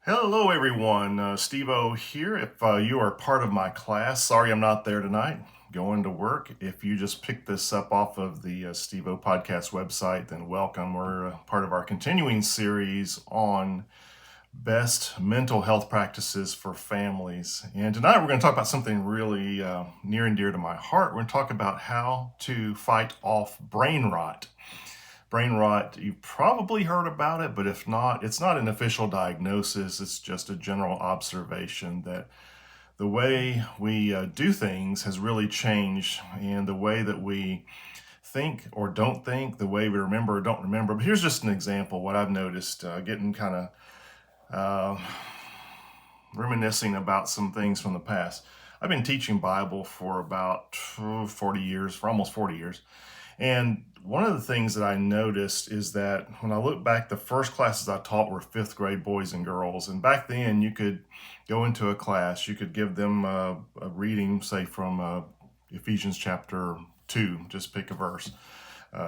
Hello, everyone. Stevo here. If you are part of my class, sorry I'm not there tonight, going to work. If you just picked this up off of the Stevo podcast website, then welcome. We're part of our continuing series on best mental health practices for families. And tonight we're going to talk about something really near and dear to my heart. We're going to talk about how to fight off brain rot. Brain rot, you've probably heard about it, but if not, it's not an official diagnosis. It's just a general observation that the way we do things has really changed, and the way that we think or don't think, the way we remember or don't remember. But here's just an example what I've noticed, getting kind of reminiscing about some things from the past. I've been teaching Bible for about 40 years, for almost 40 years. And one of the things that I noticed is that when I look back, the first classes I taught were fifth grade boys and girls. And back then, you could go into a class, you could give them a reading, say from Ephesians chapter 2, just pick a verse,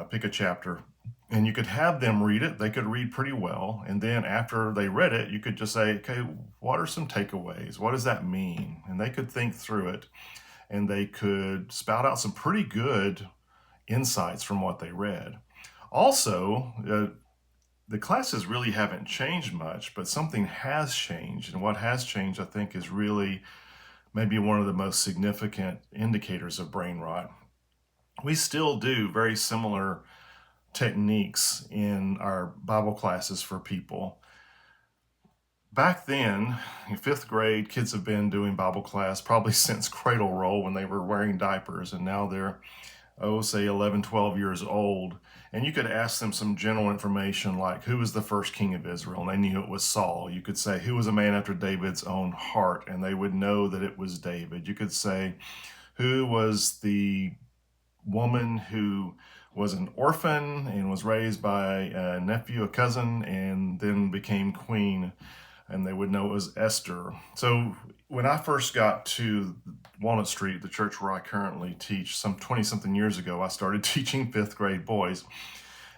pick a chapter, and you could have them read it. They could read pretty well. And then after they read it, you could just say, okay, what are some takeaways? What does that mean? And they could think through it, and they could spout out some pretty good insights from what they read. Also, the classes really haven't changed much, but something has changed. And what has changed, I think, is really maybe one of the most significant indicators of brain rot. We still do very similar techniques in our Bible classes for people. Back then, in fifth grade, kids have been doing Bible class probably since cradle roll when they were wearing diapers, and now they're say 11, 12 years old, and you could ask them some general information like who was the first king of Israel, and they knew it was Saul. You could say who was a man after David's own heart, and they would know that it was David. You could say who was the woman who was an orphan and was raised by a nephew, a cousin, and then became queen, and they would know it was Esther. So when I first got to Walnut Street, the church where I currently teach, some 20 something years ago, I started teaching fifth grade boys.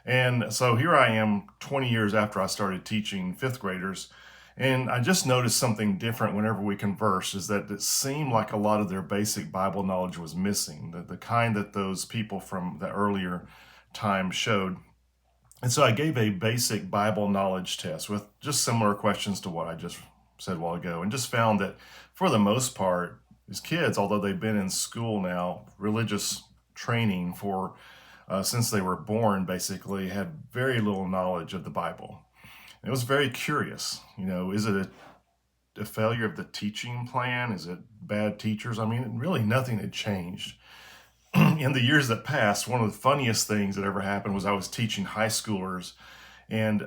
And so here I am 20 years after I started teaching fifth graders. And I just noticed something different whenever we conversed, is that it seemed like a lot of their basic Bible knowledge was missing, the kind that those people from the earlier time showed. And so I gave a basic Bible knowledge test with just similar questions to what I just said a while ago, and just found that for the most part, these kids, although they've been in school now, religious training for since they were born, basically had very little knowledge of the Bible. It was very curious. Is it a failure of the teaching plan? Is it bad teachers? I mean, really nothing had changed. In the years that passed, one of the funniest things that ever happened was I was teaching high schoolers, and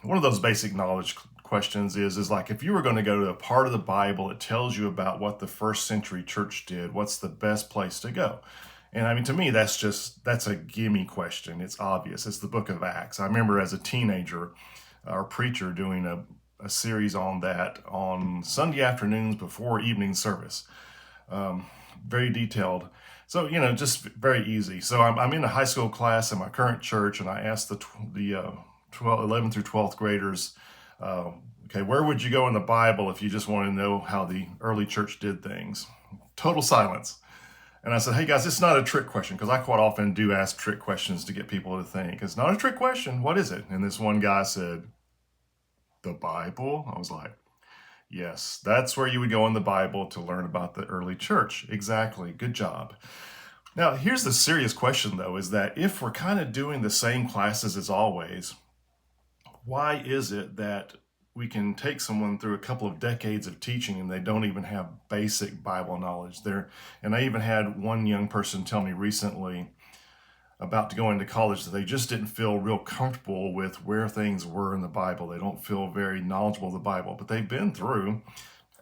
one of those basic knowledge questions is like, if you were going to go to a part of the Bible that tells you about what the first century church did, what's the best place to go? And I mean, to me, that's a gimme question. It's obvious. It's the book of Acts. I remember as a teenager, our preacher doing a series on that on Sunday afternoons before evening service. Very detailed. So, just very easy. So I'm in a high school class in my current church, and I asked the 11 through 12th graders, okay, where would you go in the Bible if you just want to know how the early church did things? Total silence. And I said, hey guys, it's not a trick question, because I quite often do ask trick questions to get people to think. It's not a trick question. What is it? And this one guy said, the Bible? I was like, yes, that's where you would go in the Bible to learn about the early church. Exactly. Good job. Now, here's the serious question, though, is that if we're kind of doing the same classes as always, why is it that we can take someone through a couple of decades of teaching and they don't even have basic Bible knowledge there? And I even had one young person tell me recently about to go into college that they just didn't feel real comfortable with where things were in the Bible. They don't feel very knowledgeable of the Bible, but they've been through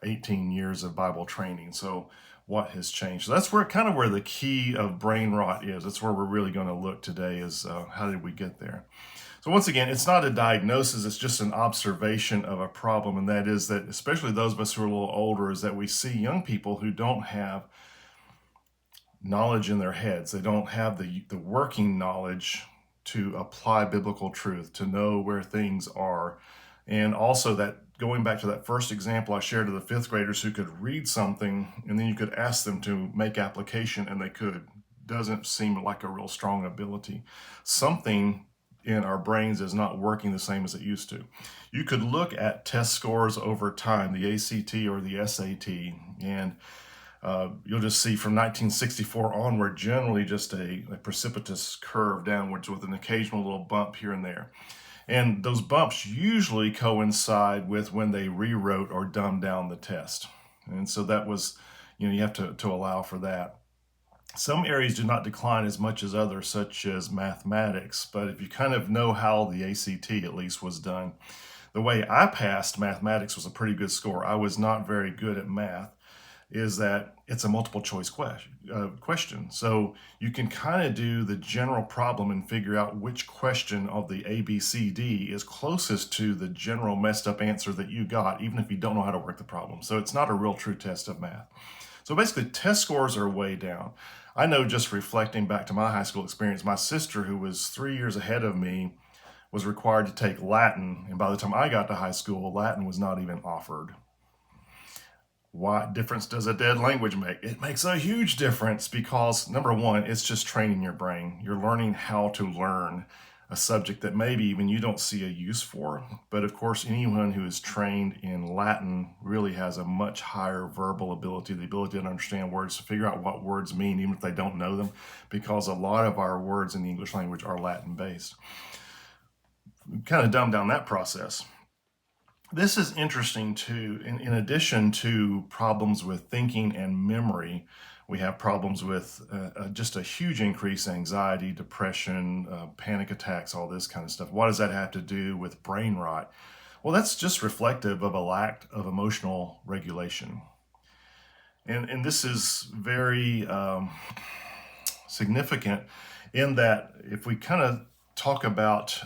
18 years of Bible training. So what has changed? So that's where the key of brain rot is. That's where we're really going to look today, is how did we get there? So once again, it's not a diagnosis, it's just an observation of a problem, and that is that, especially those of us who are a little older, is that we see young people who don't have knowledge in their heads. They don't have the working knowledge to apply biblical truth, to know where things are. And also that going back to that first example I shared of the fifth graders who could read something and then you could ask them to make application and they could, doesn't seem like a real strong ability. Something in our brains is not working the same as it used to. You could look at test scores over time, the ACT or the SAT, and you'll just see from 1964 onward, generally just a precipitous curve downwards with an occasional little bump here and there. And those bumps usually coincide with when they rewrote or dumbed down the test. And so that was, you have to allow for that. Some areas do not decline as much as others, such as mathematics, but if you kind of know how the ACT at least was done, the way I passed mathematics was a pretty good score. I was not very good at math, is that it's a multiple choice question. So you can kind of do the general problem and figure out which question of the A, B, C, D is closest to the general messed up answer that you got, even if you don't know how to work the problem. So it's not a real true test of math. So basically test scores are way down. I know, just reflecting back to my high school experience, my sister, who was 3 years ahead of me, was required to take Latin. And by the time I got to high school, Latin was not even offered. What difference does a dead language make? It makes a huge difference because, number one, it's just training your brain. You're learning how to learn a subject that maybe even you don't see a use for. But of course, anyone who is trained in Latin really has a much higher verbal ability, the ability to understand words, to figure out what words mean, even if they don't know them, because a lot of our words in the English language are Latin based. Kind of dumb down that process. This is interesting too. In addition to problems with thinking and memory, we have problems with just a huge increase in anxiety, depression, panic attacks, all this kind of stuff. What does that have to do with brain rot? Well, that's just reflective of a lack of emotional regulation. And this is very significant in that if we kind of talk about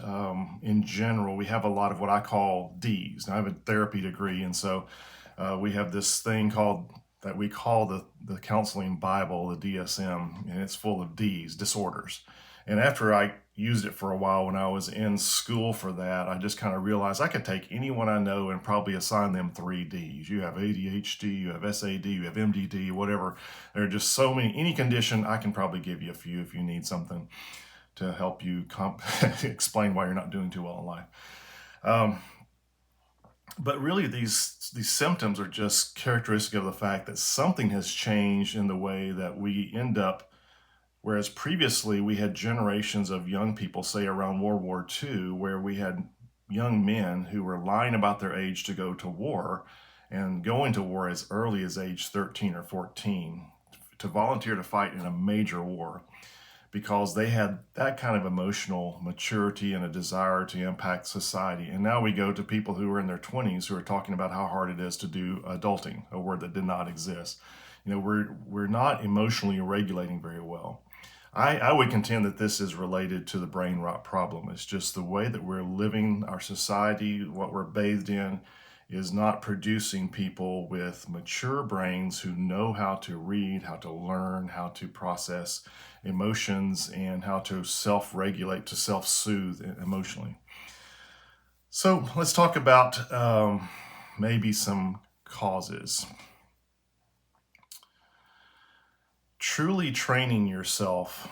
in general, we have a lot of what I call D's. Now, I have a therapy degree, and so we have this thing that we call the counseling Bible, the DSM, and it's full of D's, disorders. And after I used it for a while when I was in school for that, I just kind of realized I could take anyone I know and probably assign them 3 Ds. You have ADHD, you have SAD, you have MDD, whatever. There are just so many. Any condition, I can probably give you a few if you need something to help you explain why you're not doing too well in life. But really, these symptoms are just characteristic of the fact that something has changed in the way that we end up, whereas previously we had generations of young people, say around World War II, where we had young men who were lying about their age to go to war and going to war as early as age 13 or 14 to volunteer to fight in a major war, because they had that kind of emotional maturity and a desire to impact society. And now we go to people who are in their 20s who are talking about how hard it is to do adulting, a word that did not exist. We're not emotionally regulating very well. I would contend that this is related to the brain rot problem. It's just the way that we're living our society, what we're bathed in, is not producing people with mature brains who know how to read, how to learn, how to process emotions, and how to self-regulate, to self-soothe emotionally. So let's talk about maybe some causes. Truly training yourself,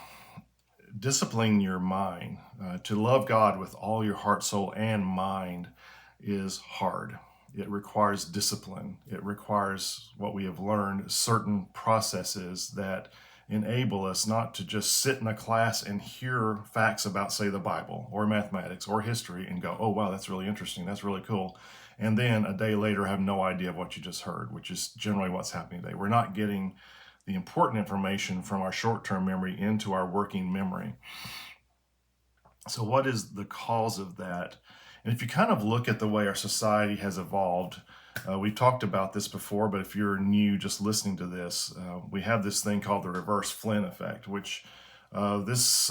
disciplining your mind, to love God with all your heart, soul, and mind is hard. It requires discipline. It requires what we have learned, certain processes that enable us not to just sit in a class and hear facts about, say, the Bible or mathematics or history and go, oh, wow, that's really interesting. That's really cool. And then a day later have no idea of what you just heard, which is generally what's happening today. We're not getting the important information from our short-term memory into our working memory. So what is the cause of that? And if you kind of look at the way our society has evolved, we've talked about this before, but if you're new just listening to this, we have this thing called the reverse Flynn effect, which this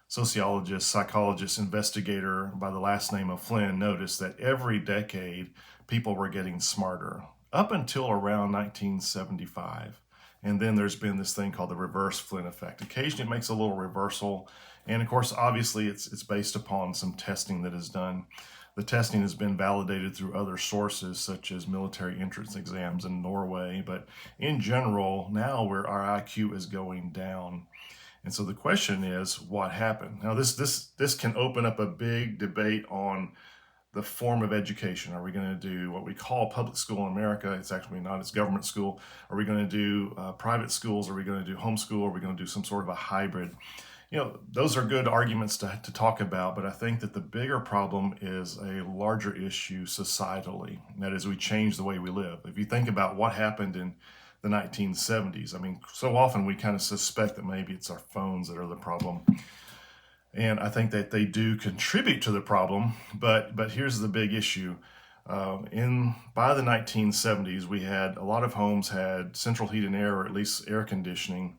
sociologist, psychologist, investigator by the last name of Flynn noticed that every decade people were getting smarter up until around 1975. And then there's been this thing called the reverse Flynn effect. Occasionally it makes a little reversal. And of course, obviously it's based upon some testing that is done. The testing has been validated through other sources, such as military entrance exams in Norway. But in general, now where our IQ is going down. And so the question is, what happened? Now, this can open up a big debate on the form of education. Are we going to do what we call public school in America? It's actually not, it's government school. Are we going to do private schools? Are we going to do homeschool? Are we going to do some sort of a hybrid? Those are good arguments to talk about, but I think that the bigger problem is a larger issue societally. And that is, we change the way we live. If you think about what happened in the 1970s, I mean, so often we kind of suspect that maybe it's our phones that are the problem. And I think that they do contribute to the problem, but here's the big issue. By the 1970s, we had a lot of homes had central heat and air, or at least air conditioning,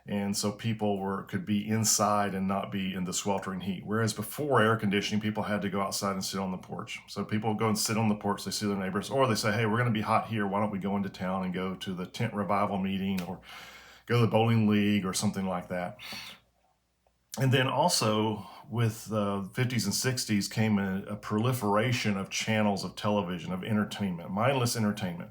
and so people could be inside and not be in the sweltering heat. Whereas before air conditioning, people had to go outside and sit on the porch. So people go and sit on the porch, they see their neighbors, or they say, hey, we're going to be hot here. Why don't we go into town and go to the tent revival meeting or go to the bowling league or something like that. And then also with the 50s and 60s came a proliferation of channels of television, of entertainment, mindless entertainment.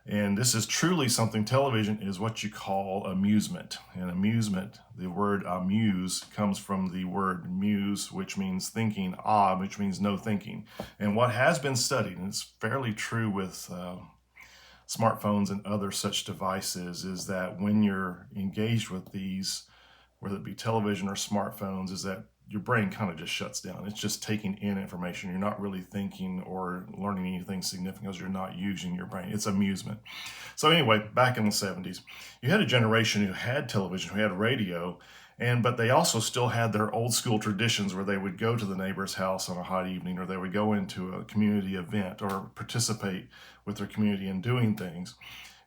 And this is truly something. Television is what you call amusement. And amusement, the word amuse, comes from the word muse, which means thinking, which means no thinking. And what has been studied, and it's fairly true with smartphones and other such devices, is that when you're engaged with these, whether it be television or smartphones, is that your brain kind of just shuts down. It's just taking in information. You're not really thinking or learning anything significant because you're not using your brain. It's amusement. So anyway, back in the 70s, you had a generation who had television, who had radio, but they also still had their old school traditions where they would go to the neighbor's house on a hot evening, or they would go into a community event or participate with their community in doing things.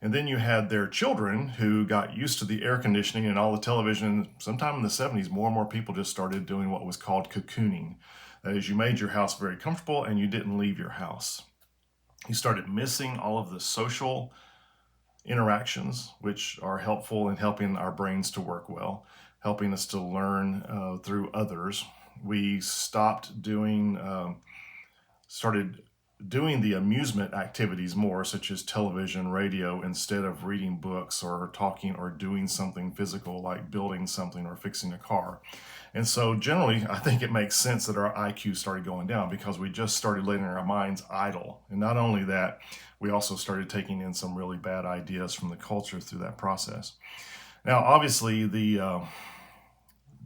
And then you had their children who got used to the air conditioning and all the television. Sometime in the 70s, more and more people just started doing what was called cocooning. That is, you made your house very comfortable and you didn't leave your house. You started missing all of the social interactions, which are helpful in helping our brains to work well, helping us to learn through others. We started doing the amusement activities more, such as television, radio, instead of reading books or talking or doing something physical like building something or fixing a car. And so generally, I think it makes sense that our IQ started going down because we just started letting our minds idle. And not only that, we also started taking in some really bad ideas from the culture through that process. Now, obviously, the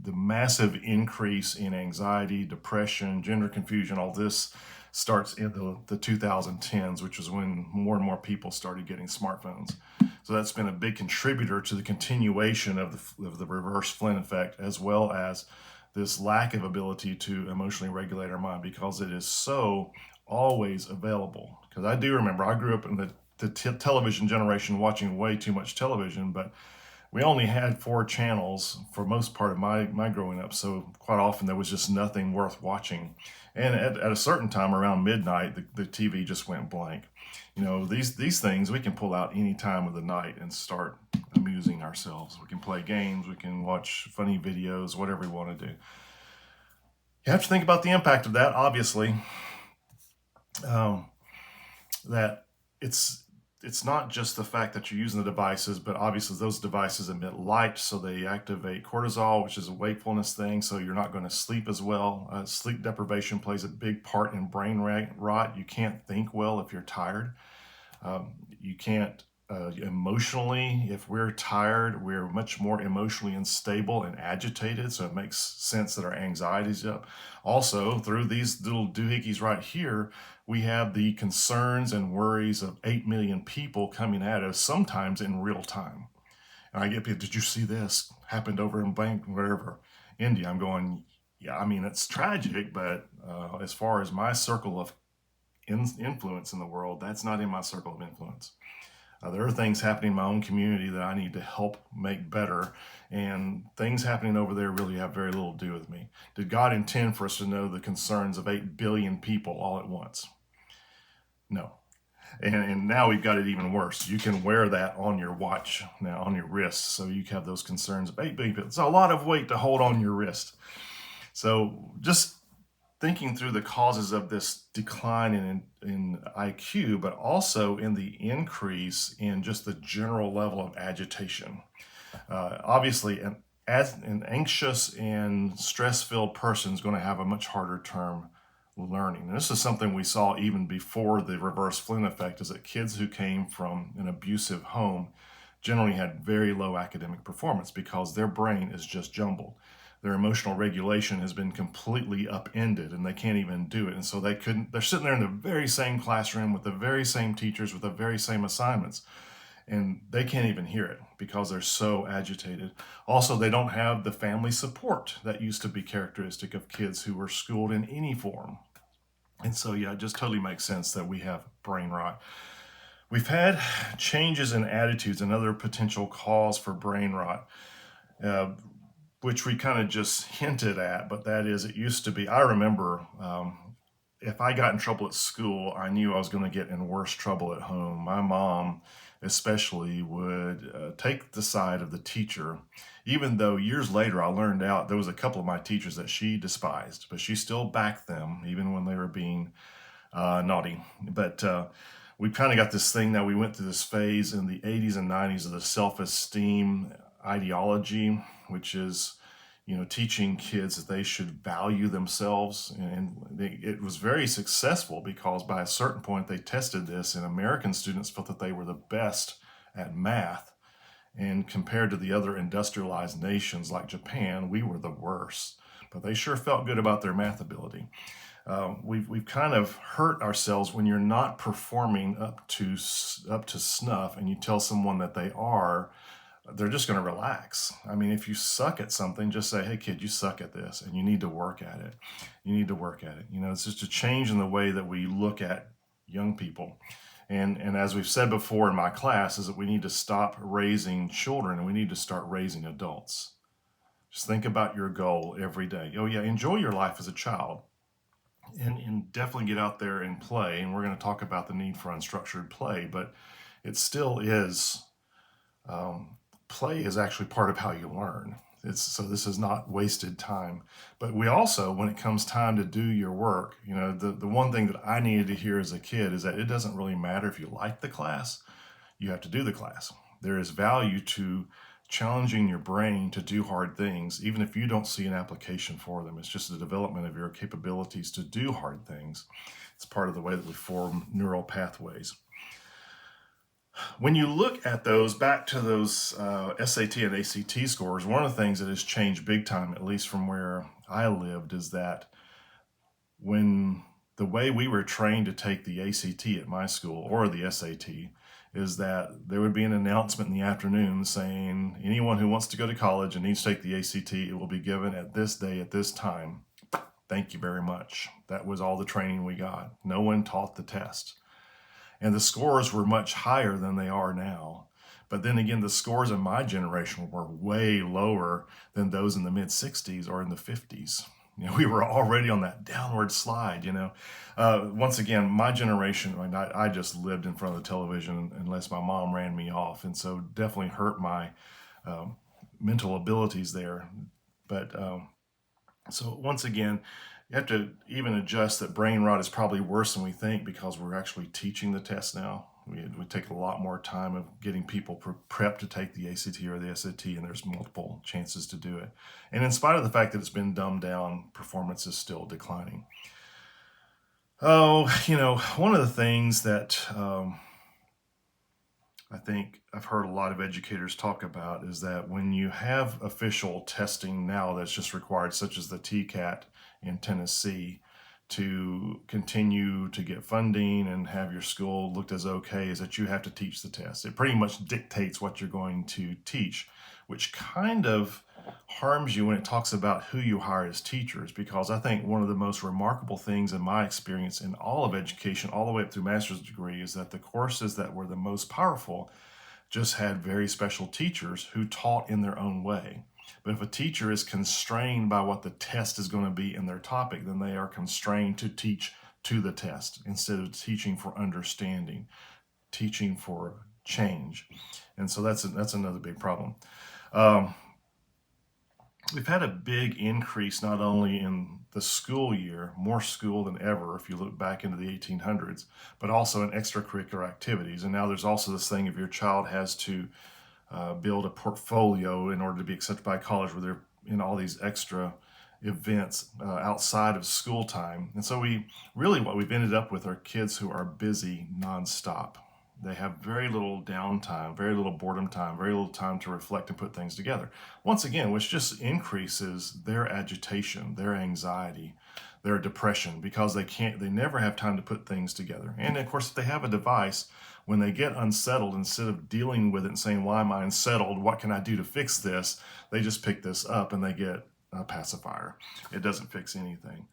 massive increase in anxiety, depression, gender confusion, all this starts in the 2010s, which is when more and more people started getting smartphones. So that's been a big contributor to the continuation of the reverse Flynn effect, as well as this lack of ability to emotionally regulate our mind because it is so always available. Because I do remember, I grew up in the television generation watching way too much television, but we only had 4 channels for most part of my growing up, so quite often there was just nothing worth watching. And at a certain time around midnight, the TV just went blank. These things we can pull out any time of the night and start amusing ourselves. We can play games, we can watch funny videos, whatever we want to do. You have to think about the impact of that, obviously, that it's not just the fact that you're using the devices, but obviously those devices emit light, so they activate cortisol, which is a wakefulness thing, so you're not going to sleep as well. Sleep deprivation plays a big part in brain rot. You can't think well if you're tired. You can't emotionally, if we're tired, we're much more emotionally unstable and agitated, so it makes sense that our anxiety's up. Also, through these little doohickeys right here, we have the concerns and worries of 8 million people coming at us, sometimes in real time. And I get people, did you see this? Happened over in Bank, wherever, India. I'm going, yeah, I mean, it's tragic, but as far as my circle of influence in the world, that's not in my circle of influence. There are things happening in my own community that I need to help make better, and things happening over there really have very little to do with me. Did God intend for us to know the concerns of 8 billion people all at once? No. And now we've got it even worse. You can wear that on your watch now, on your wrist, so you have those concerns of 8 billion people. It's a lot of weight to hold on your wrist. So just thinking through the causes of this decline in IQ, but also in the increase in just the general level of agitation. Obviously, an anxious and stress-filled person is going to have a much harder term learning. And this is something we saw even before the reverse Flynn effect, is that kids who came from an abusive home generally had very low academic performance because their brain is just jumbled. Their emotional regulation has been completely upended and they can't even do it. And so they're sitting there in the very same classroom with the very same teachers with the very same assignments, and they can't even hear it because they're so agitated. Also, they don't have the family support that used to be characteristic of kids who were schooled in any form. And so, yeah, it just totally makes sense that we have brain rot. We've had changes in attitudes, another potential cause for brain rot, which we kind of just hinted at, but that is, it used to be, I remember if I got in trouble at school, I knew I was going to get in worse trouble at home. My mom, especially, would take the side of the teacher, even though years later I learned out there was a couple of my teachers that she despised, but she still backed them, even when they were being naughty. But we kind of got this thing that we went through this phase in the 80s and 90s of the self-esteem ideology, which is, teaching kids that they should value themselves. And it was very successful because by a certain point they tested this, and American students felt that they were the best at math. And compared to the other industrialized nations like Japan, we were the worst. But they sure felt good about their math ability. We've kind of hurt ourselves when you're not performing up to snuff, and you tell someone that they are. They're just going to relax. I mean, if you suck at something, just say, "Hey, kid, you suck at this, and you need to work at it. You need to work at it." It's just a change in the way that we look at young people. And as we've said before in my class, is that we need to stop raising children and we need to start raising adults. Just think about your goal every day. Oh yeah, enjoy your life as a child, and definitely get out there and play. And we're going to talk about the need for unstructured play, but it still is. Play is actually part of how you learn. So this is not wasted time. But we also, when it comes time to do your work, the one thing that I needed to hear as a kid is that it doesn't really matter if you like the class, you have to do the class. There is value to challenging your brain to do hard things, even if you don't see an application for them. It's just the development of your capabilities to do hard things. It's part of the way that we form neural pathways. When you look at those, back to those SAT and ACT scores, one of the things that has changed big time, at least from where I lived, is that when the way we were trained to take the ACT at my school, or the SAT, is that there would be an announcement in the afternoon saying, anyone who wants to go to college and needs to take the ACT, it will be given at this day at this time. Thank you very much. That was all the training we got. No one taught the test. And the scores were much higher than they are now. But then again, the scores in my generation were way lower than those in the mid-60s or in the 50s. We were already on that downward slide, Once again, my generation, I just lived in front of the television unless my mom ran me off. And so definitely hurt my mental abilities there. But so once again, you have to even adjust that brain rot is probably worse than we think because we're actually teaching the test now. We take a lot more time of getting people prepped to take the ACT or the SAT, and there's multiple chances to do it. And in spite of the fact that it's been dumbed down, performance is still declining. Oh, one of the things that I think I've heard a lot of educators talk about is that when you have official testing now that's just required, such as the TCAT in Tennessee, to continue to get funding and have your school looked as okay, is that you have to teach the test. It pretty much dictates what you're going to teach, which kind of harms you when it talks about who you hire as teachers, because I think one of the most remarkable things in my experience in all of education, all the way up through master's degree, is that the courses that were the most powerful just had very special teachers who taught in their own way. But if a teacher is constrained by what the test is going to be in their topic, then they are constrained to teach to the test instead of teaching for understanding, teaching for change. And so that's another big problem. we've had a big increase not only in the school year, more school than ever if you look back into the 1800s, but also in extracurricular activities. And now there's also this thing if your child has to build a portfolio in order to be accepted by college, where they're in all these extra events outside of school time. And so what we've ended up with are kids who are busy nonstop. They have very little downtime, very little boredom time, very little time to reflect and put things together. Once again, which just increases their agitation, their anxiety, their depression, because they never have time to put things together. And of course, if they have a device, when they get unsettled, instead of dealing with it and saying, why am I unsettled? What can I do to fix this? They just pick this up and they get a pacifier. It doesn't fix anything.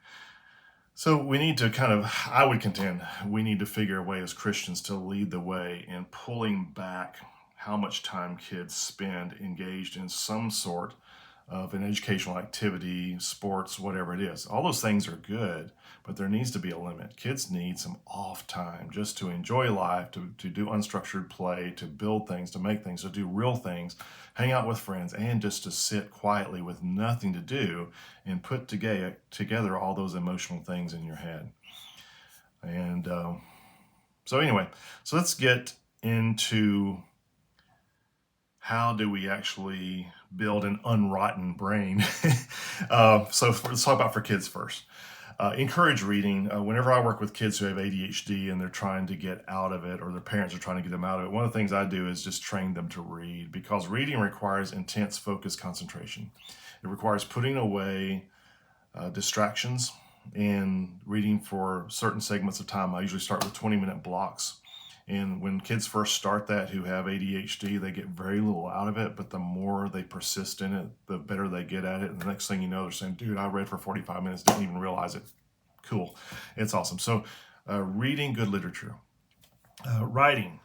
So we need to I would contend, we need to figure a way as Christians to lead the way in pulling back how much time kids spend engaged in some sort of an educational activity, sports, whatever it is. All those things are good, but there needs to be a limit. Kids need some off time just to enjoy life, to do unstructured play, to build things, to make things, to do real things, hang out with friends, and just to sit quietly with nothing to do and put together all those emotional things in your head. And so let's get into how do we actually build an unrotten brain? So let's talk about for kids first. Encourage reading. Whenever I work with kids who have ADHD and they're trying to get out of it, or their parents are trying to get them out of it, one of the things I do is just train them to read, because reading requires intense focus, concentration. It requires putting away distractions and reading for certain segments of time. I usually start with 20-minute blocks. And when kids first start that who have ADHD, they get very little out of it, but the more they persist in it, the better they get at it. And the next thing you know, they're saying, dude, I read for 45 minutes, didn't even realize it. Cool. It's awesome. So reading good literature, writing,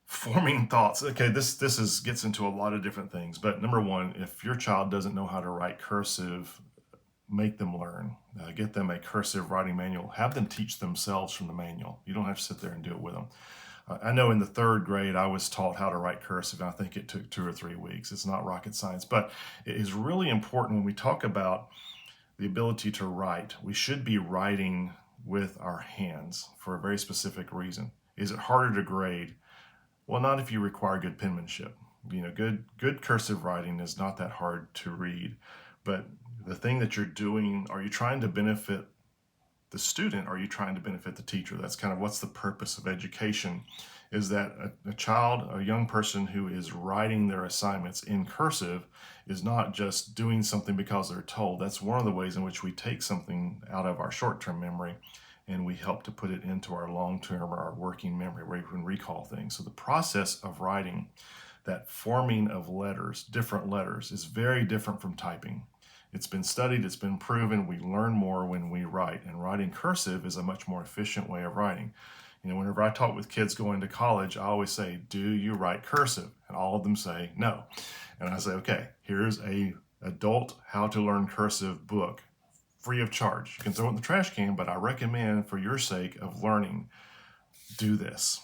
forming thoughts. Okay, this gets into a lot of different things. But number one, if your child doesn't know how to write cursive, make them learn. Get them a cursive writing manual. Have them teach themselves from the manual. You don't have to sit there and do it with them. I know in the third grade, I was taught how to write cursive, and I think it took 2 or 3 weeks. It's not rocket science, but it is really important when we talk about the ability to write. We should be writing with our hands for a very specific reason. Is it harder to grade? Well, not if you require good penmanship. Good cursive writing is not that hard to read, but the thing that you're doing, are you trying to benefit the student, or are you trying to benefit the teacher? That's kind of what's the purpose of education, is that a child, a young person who is writing their assignments in cursive is not just doing something because they're told. That's one of the ways in which we take something out of our short-term memory and we help to put it into our long-term or our working memory, where you can recall things. So the process of writing, that forming of letters, different letters, is very different from typing. It's been studied, it's been proven, we learn more when we write, and writing cursive is a much more efficient way of writing. Whenever I talk with kids going to college, I always say, do you write cursive? And all of them say no. And I say, okay, here's a adult how to learn cursive book, free of charge. You can throw it in the trash can, but I recommend, for your sake of learning, do this.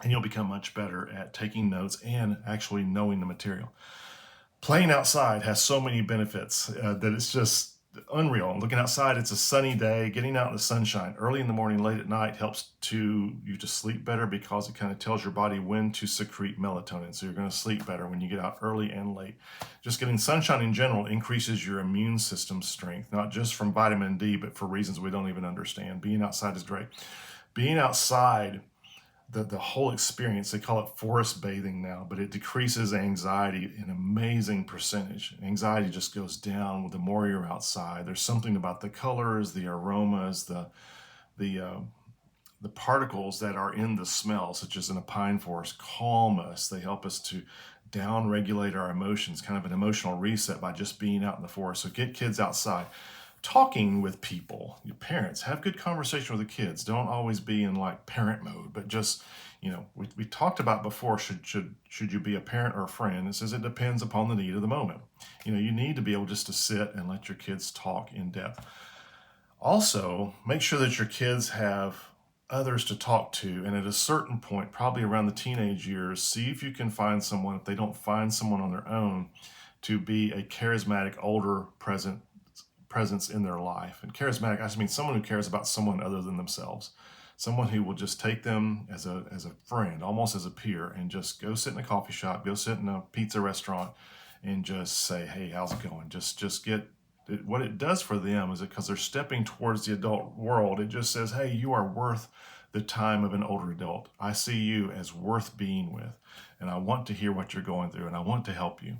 And you'll become much better at taking notes and actually knowing the material. Playing outside has so many benefits that it's just unreal. Looking outside, it's a sunny day, getting out in the sunshine early in the morning, late at night helps you to sleep better, because it kind of tells your body when to secrete melatonin. So you're going to sleep better when you get out early and late. Just getting sunshine in general increases your immune system strength, not just from vitamin D, but for reasons we don't even understand. Being outside is great. Being outside, the whole experience, they call it forest bathing now, but it decreases anxiety an amazing percentage. Anxiety just goes down the more you're outside. There's something about the colors, the aromas, the particles that are in the smell, such as in a pine forest, calm us. They help us to down-regulate our emotions, kind of an emotional reset by just being out in the forest. So get kids outside. Talking with people, your parents, have good conversation with the kids. Don't always be in like parent mode, but just, we talked about before, should you be a parent or a friend? It says it depends upon the need of the moment. You need to be able just to sit and let your kids talk in depth. Also, make sure that your kids have others to talk to, and at a certain point, probably around the teenage years, see if you can find someone. If they don't find someone on their own, to be a charismatic older presence in their life. And charismatic, I just mean someone who cares about someone other than themselves. Someone who will just take them as a friend, almost as a peer, and just go sit in a coffee shop, go sit in a pizza restaurant, and just say, "Hey, how's it going?" Just get what it does for them is because they're stepping towards the adult world. It just says, "Hey, you are worth the time of an older adult. I see you as worth being with, and I want to hear what you're going through, and I want to help you."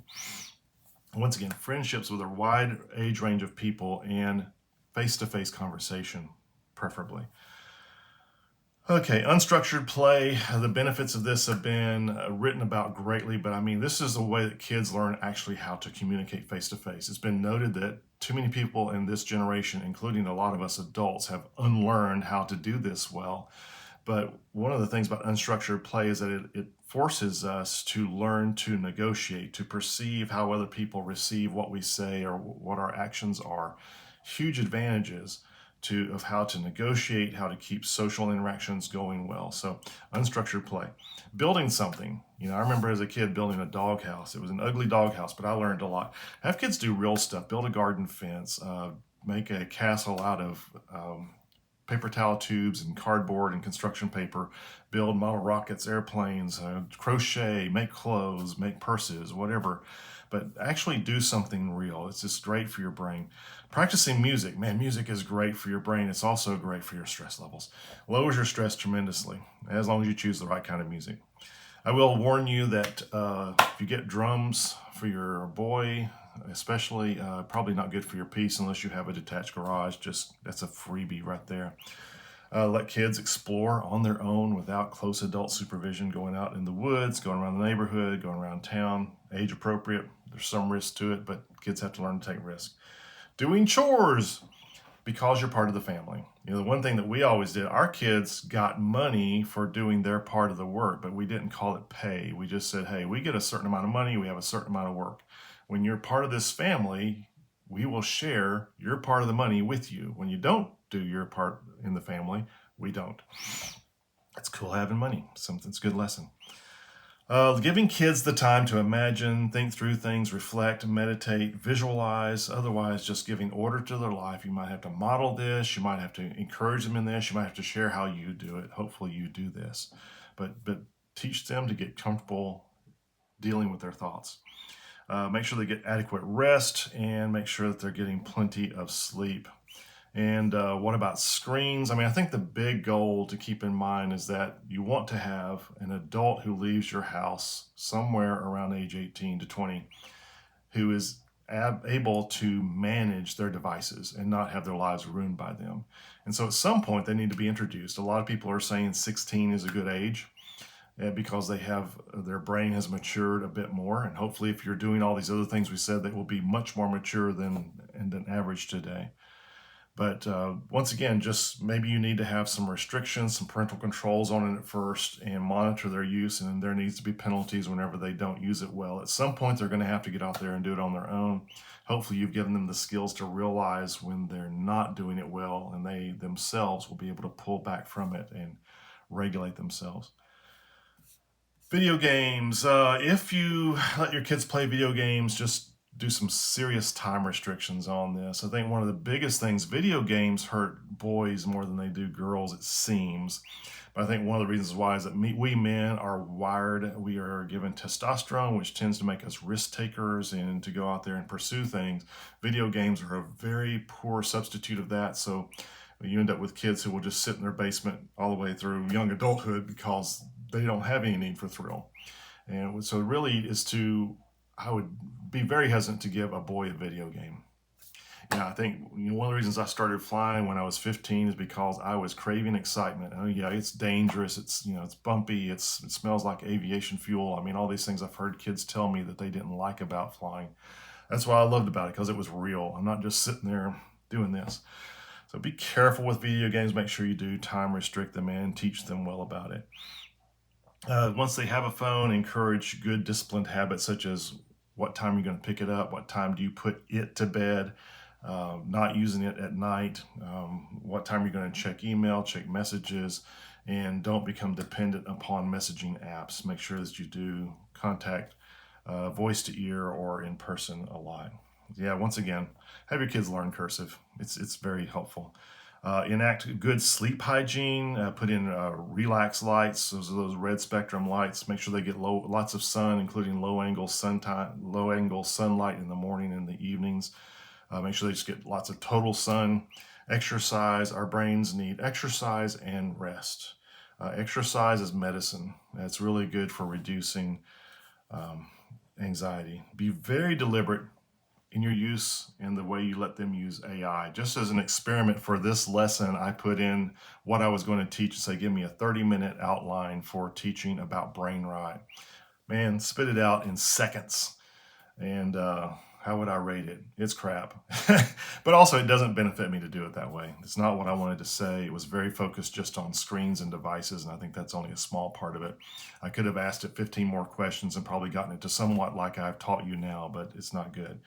Once again, friendships with a wide age range of people and face-to-face conversation, preferably. Okay, unstructured play. The benefits of this have been written about greatly, but I mean, this is the way that kids learn actually how to communicate face to face. It's been noted that too many people in this generation, including a lot of us adults, have unlearned how to do this well. But one of the things about unstructured play is that it forces us to learn to negotiate, to perceive how other people receive what we say or what our actions are. Huge advantages of how to negotiate, how to keep social interactions going well. So unstructured play. Building something. I remember as a kid building a doghouse. It was an ugly doghouse, but I learned a lot. Have kids do real stuff. Build a garden fence. Make a castle out of paper towel tubes and cardboard and construction paper. Build model rockets, airplanes, crochet, make clothes, make purses, whatever. But actually do something real. It's just great for your brain. Practicing music. Man, music is great for your brain. It's also great for your stress levels. Lowers your stress tremendously, as long as you choose the right kind of music. I will warn you that if you get drums for your boy, especially, probably not good for your peace unless you have a detached garage. That's a freebie right there. Let kids explore on their own without close adult supervision, going out in the woods, going around the neighborhood, going around town, age appropriate. There's some risk to it, but kids have to learn to take risks. Doing chores because you're part of the family. The one thing that we always did, our kids got money for doing their part of the work, but we didn't call it pay. We just said, "Hey, we get a certain amount of money, we have a certain amount of work. When you're part of this family, we will share your part of the money with you. When you don't do your part in the family, we don't." It's cool having money. Something's a good lesson. Giving kids the time to imagine, think through things, reflect, meditate, visualize. Otherwise, just giving order to their life. You might have to model this. You might have to encourage them in this. You might have to share how you do it. Hopefully you do this. But teach them to get comfortable dealing with their thoughts. Make sure they get adequate rest and make sure that they're getting plenty of sleep. And what about screens? I think the big goal to keep in mind is that you want to have an adult who leaves your house somewhere around age 18 to 20 who is able to manage their devices and not have their lives ruined by them. And so at some point they need to be introduced. A lot of people are saying 16 is a good age because their brain has matured a bit more. And hopefully if you're doing all these other things we said, they will be much more mature than average today. But once again, just maybe you need to have some restrictions, some parental controls on it at first and monitor their use. And there needs to be penalties whenever they don't use it well. At some point, they're going to have to get out there and do it on their own. Hopefully, you've given them the skills to realize when they're not doing it well, and they themselves will be able to pull back from it and regulate themselves. Video games. If you let your kids play video games, just do some serious time restrictions on this. I think one of the biggest things, video games hurt boys more than they do girls, it seems. But I think one of the reasons why is that we men are wired. We are given testosterone, which tends to make us risk takers and to go out there and pursue things. Video games are a very poor substitute of that. So you end up with kids who will just sit in their basement all the way through young adulthood because they don't have any need for thrill. And so really I would be very hesitant to give a boy a video game. I think one of the reasons I started flying when I was 15 is because I was craving excitement. Oh yeah, it's dangerous. It's bumpy. It smells like aviation fuel. All these things I've heard kids tell me that they didn't like about flying. That's what I loved about it, because it was real. I'm not just sitting there doing this. So be careful with video games. Make sure you do time restrict them and teach them well about it. Once they have a phone, encourage good disciplined habits such as what time you're going to pick it up, what time do you put it to bed, not using it at night, what time you're going to check email, check messages, and don't become dependent upon messaging apps. Make sure that you do contact voice to ear or in person a lot. Yeah, once again, have your kids learn cursive. It's very helpful. Enact good sleep hygiene. Put in relax lights. Those red spectrum lights. Make sure they get lots of sun, including low angle sunlight in the morning and the evenings. Make sure they just get lots of total sun. Exercise. Our brains need exercise and rest. Exercise is medicine. It's really good for reducing anxiety. Be very deliberate in your use and the way you let them use AI. Just as an experiment for this lesson, I put in what I was going to teach and say, give me a 30-minute outline for teaching about brain rot. Man, spit it out in seconds. And how would I rate it? It's crap. But also, it doesn't benefit me to do it that way. It's not what I wanted to say. It was very focused just on screens and devices, and I think that's only a small part of it. I could have asked it 15 more questions and probably gotten it to somewhat like I've taught you now, but it's not good.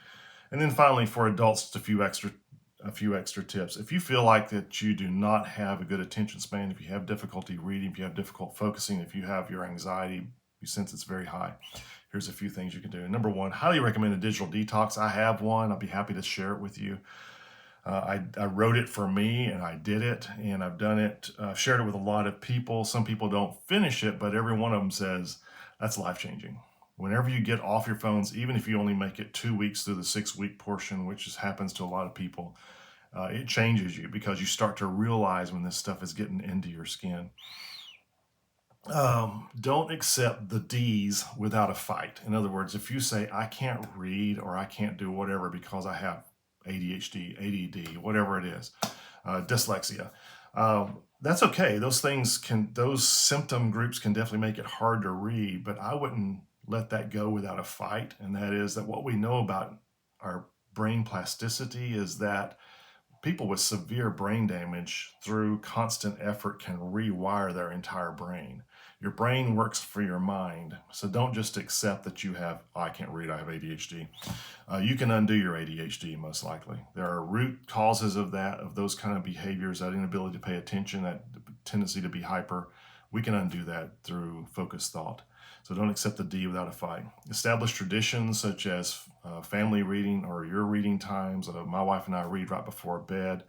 And then finally, for adults, just a few extra tips. If you feel like that you do not have a good attention span, if you have difficulty reading, if you have difficulty focusing, if you have your anxiety, you sense it's very high, here's a few things you can do. Number one, highly recommend a digital detox. I have one. I'll be happy to share it with you. I wrote it for me and I did it, and I've done it, shared it with a lot of people. Some people don't finish it, but every one of them says that's life-changing. Whenever you get off your phones, even if you only make it 2 weeks through the 6-week portion, which just happens to a lot of people, it changes you because you start to realize when this stuff is getting into your skin. Don't accept the D's without a fight. In other words, if you say, I can't read or I can't do whatever because I have ADHD, ADD, whatever it is, dyslexia, that's okay. Those symptom groups can definitely make it hard to read, but I wouldn't let that go without a fight. And that is that what we know about our brain plasticity is that people with severe brain damage through constant effort can rewire their entire brain. Your brain works for your mind. So don't just accept that you have, oh, I can't read, I have ADHD. You can undo your ADHD most likely. There are root causes of those kind of behaviors, that inability to pay attention, that tendency to be hyper. We can undo that through focused thought. So don't accept the D without a fight. Establish traditions such as family reading or your reading times. My wife and I read right before bed.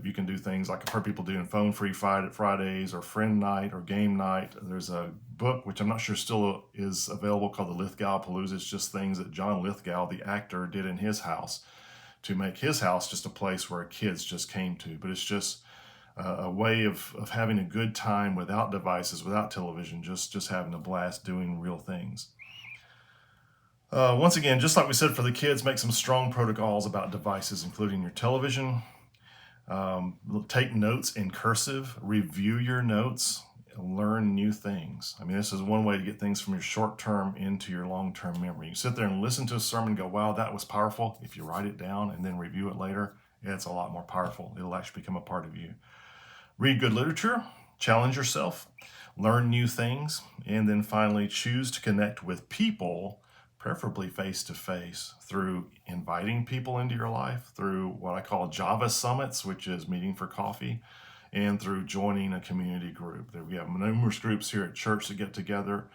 You can do things like I've heard people doing phone-free Fridays or friend night or game night. There's a book, which I'm not sure still is available, called The Lithgow-Palooza. It's just things that John Lithgow, the actor, did in his house to make his house just a place where kids just came to. But it's just a way of having a good time without devices, without television, just having a blast doing real things. Once again, just like we said for the kids, make some strong protocols about devices, including your television. Take notes in cursive, review your notes, learn new things. I mean, this is one way to get things from your short-term into your long-term memory. You sit there and listen to a sermon and go, wow, that was powerful. If you write it down and then review it later, it's a lot more powerful. It'll actually become a part of you. Read good literature, challenge yourself, learn new things, and then finally choose to connect with people, preferably face-to-face, through inviting people into your life, through what I call Java Summits, which is meeting for coffee, and through joining a community group. We have numerous groups here at church that get together.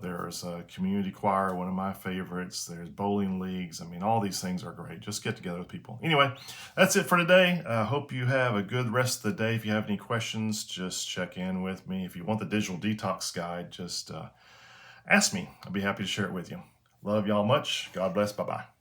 There's a community choir, one of my favorites. There's bowling leagues. I mean, all these things are great. Just get together with people. Anyway, that's it for today. I hope you have a good rest of the day. If you have any questions, just check in with me. If you want the digital detox guide, just ask me. I'll be happy to share it with you. Love y'all much. God bless. Bye-bye.